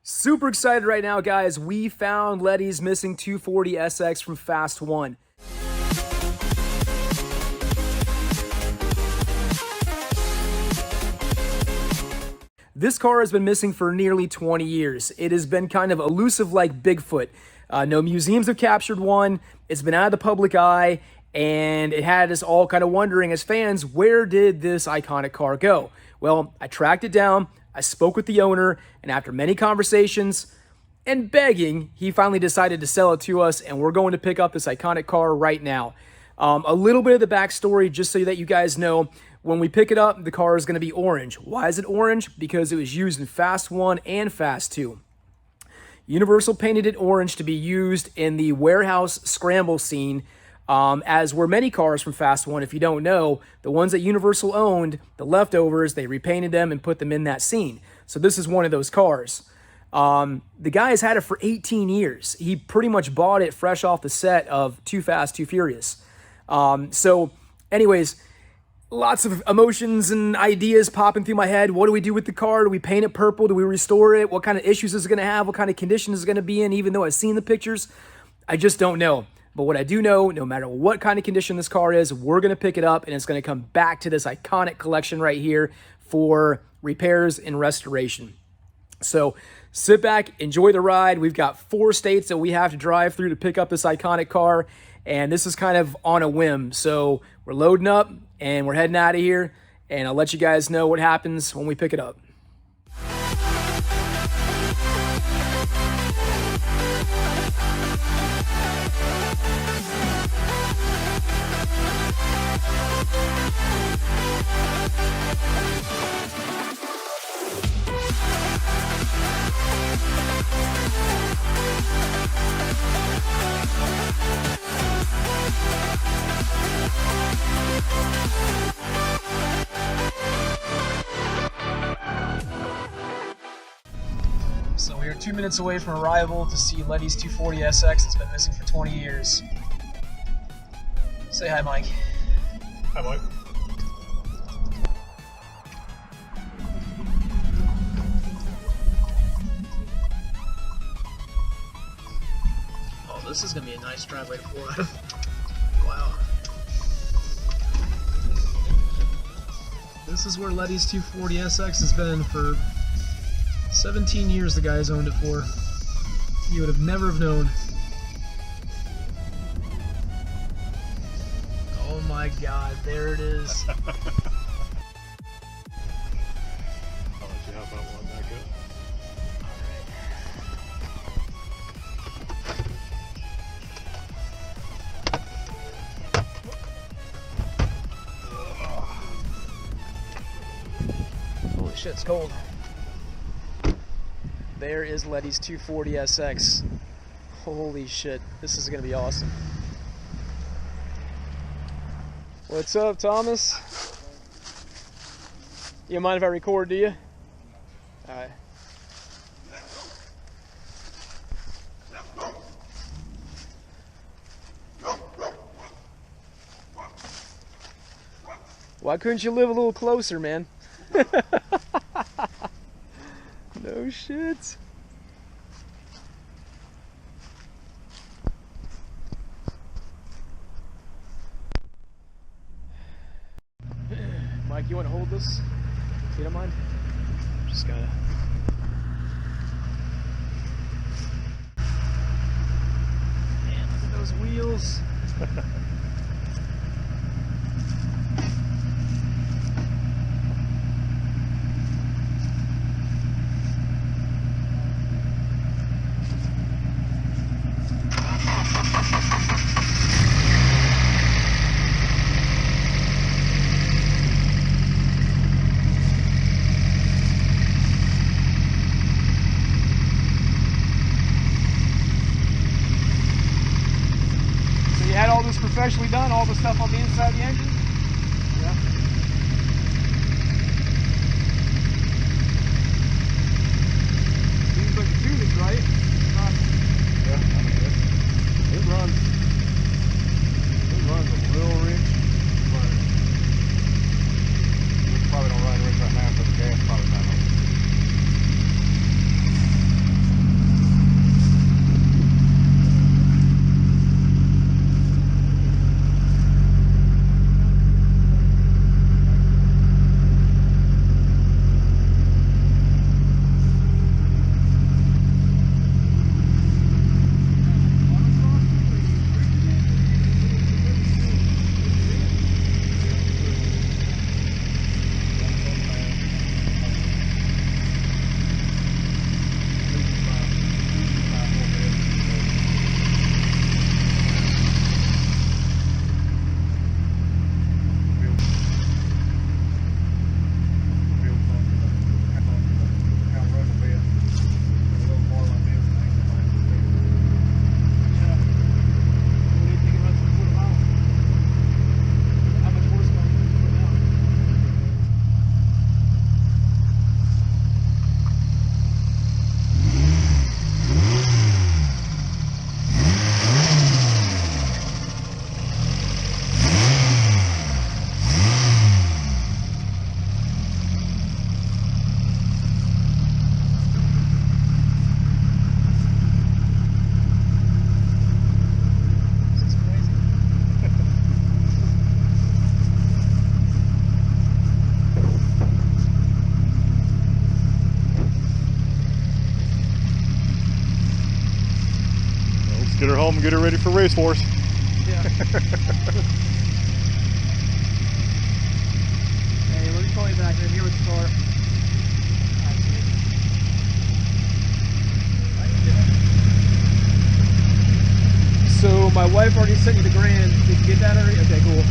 Super excited right now, guys. We found Letty'S missing 240SX from Fast 1. This car has been missing for nearly 20 years. It has been kind of elusive like Bigfoot. No museums have captured one. It's been out of the public eye, and it had us all kind of wondering as fans, where did this iconic car go? Well, I tracked it down, I spoke with the owner, and after many conversations and begging, he finally decided to sell it to us, and we're going to pick up this iconic car right now. A little bit of the backstory, just so that you guys know. When we pick it up, the car is going to be orange. Why is it orange? Because it was used in Fast 1 and Fast 2. Universal painted it orange to be used in the warehouse scramble scene, as were many cars from Fast 1. If you don't know, the ones that Universal owned, the leftovers, they repainted them and put them in that scene. So this is one of those cars. The guy has had it for 18 years. He pretty much bought it fresh off the set of Too Fast, Too Furious. So anyways, lots of emotions and ideas popping through my head. What do we do with the car? Do we paint it purple? Do we restore it? What kind of issues is it going to have? What kind of condition is it going to be in? Even though I've seen the pictures, I just don't know. But what I do know, no matter what kind of condition this car is, we're going to pick it up and it's going to come back to this iconic collection right here for repairs and restoration. So sit back, enjoy the ride. We've got 4 states that we have to drive through to pick up this iconic car. And this is kind of on a whim. So we're loading up and we're heading out of here. And I'll let you guys know what happens when we pick it up. So we are 2 minutes away from arrival to see Letty'S 240SX. It's been missing for 20 years. Say hi, Mike. Hi, Mike. Oh, this is going to be a nice driveway to pull out of. Wow. This is where Letty'S 240SX has been for 17 years. The guy's owned it for. You would have never have known. Oh my God, there it is. I'll let you help out one back up. Holy shit, it's cold. There is Letty'S 240SX. Holy shit, this is gonna be awesome. What's up, Thomas? You mind if I record, do you? Alright. Why couldn't you live a little closer, man? No shit. Mike, you want to hold this? If you don't mind? Just gotta. Man, look at those wheels. You had all this professionally done, all the stuff on the inside of the engine? Yeah. Seems like the tune is right. Yeah, I mean, it runs a little rich, but we probably don't run rich right now because the gas probably not on. Let's get her home and get her ready for Racewars. Yeah. Hey, let me call you back. I'm here with the car. So my wife already sent you the grand. Did you get that already? Okay, cool.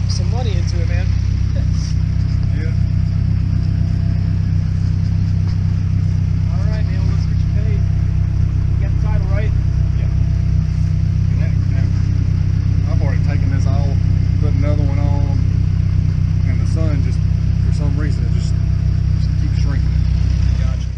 Some money into it, man. Yeah. All right, man. Well, let's get you paid. You got the title, right? Yeah. I've already taken this out, put another one on, and the sun just, for some reason, it just keeps shrinking. Gotcha.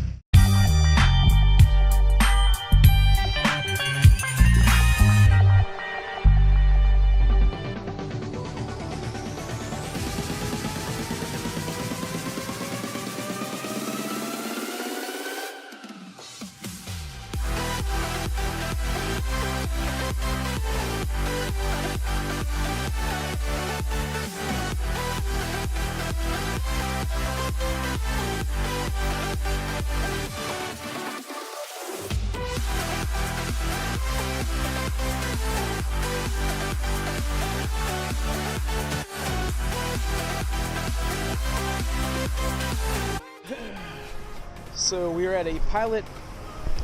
So we are at a pilot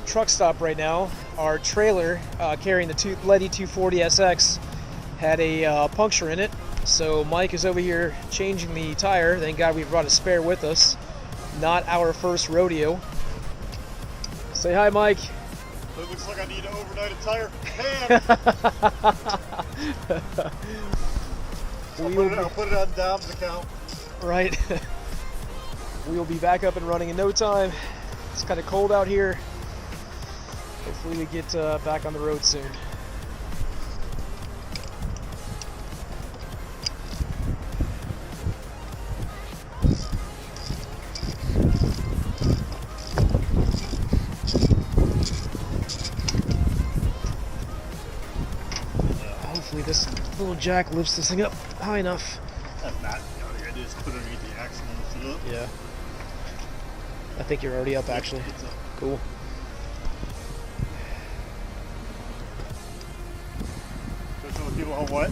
truck stop right now. Our trailer carrying the Letty 240 SX had a puncture in it. So Mike is over here changing the tire. Thank God we brought a spare with us. Not our first rodeo. Say hi, Mike. It looks like I need to overnight a tire. I'll put it on Dom's account. Right. We will be back up and running in no time. It's kind of cold out here. Hopefully we get back on the road soon. Hopefully this little jack lifts this thing up high enough. That's not, I just put it underneath the axle and lift it up. Yeah. I think you're already up, actually. It's up. Cool. So show the people how what?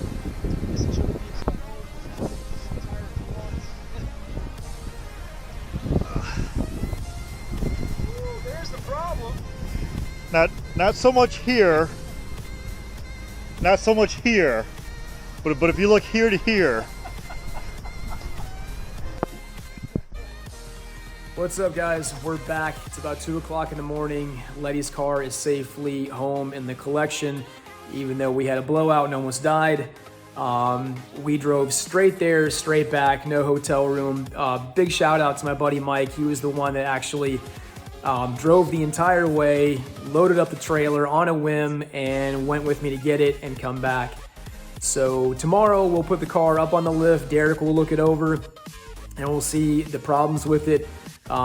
Ooh, there's the problem. Not so much here. Not so much here. But if you look here to here. What's up, guys? We're back. It's about 2 o'clock in the morning. Letty's car is safely home in the collection, even though we had a blowout and almost died. We drove straight there, straight back, no hotel room. Big shout out to my buddy Mike. He was the one that actually drove the entire way, loaded up the trailer on a whim, and went with me to get it and come back. So tomorrow we'll put the car up on the lift. Derek will look it over and we'll see the problems with it.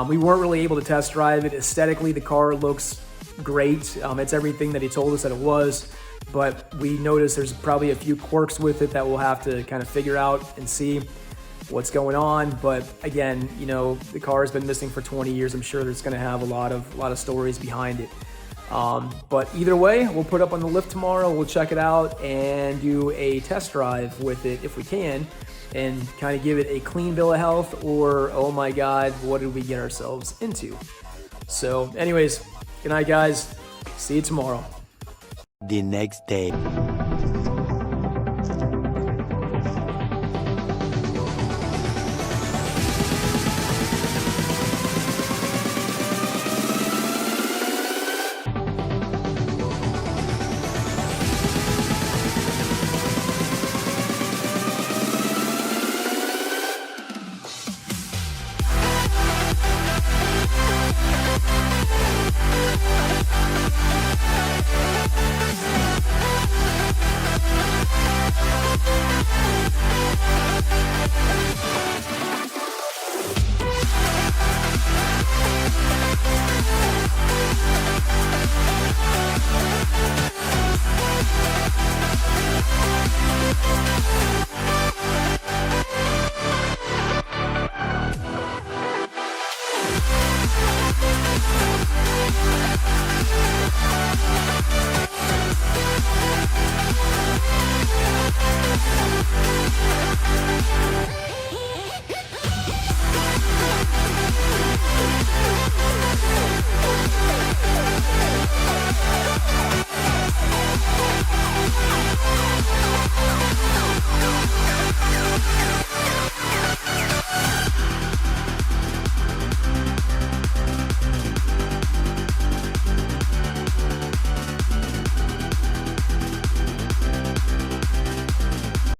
We weren't really able to test drive it. Aesthetically, the car looks great. It's everything that he told us that it was, but we noticed there's probably a few quirks with it that we'll have to kind of figure out and see what's going on. But again, you know, the car has been missing for 20 years. I'm sure there's going to have a lot of stories behind it. But either way, we'll put up on the lift tomorrow. We'll check it out and do a test drive with it if we can, and kind of give it a clean bill of health, or oh my God, what did we get ourselves into? So anyways, good night, guys. See you tomorrow. The next day.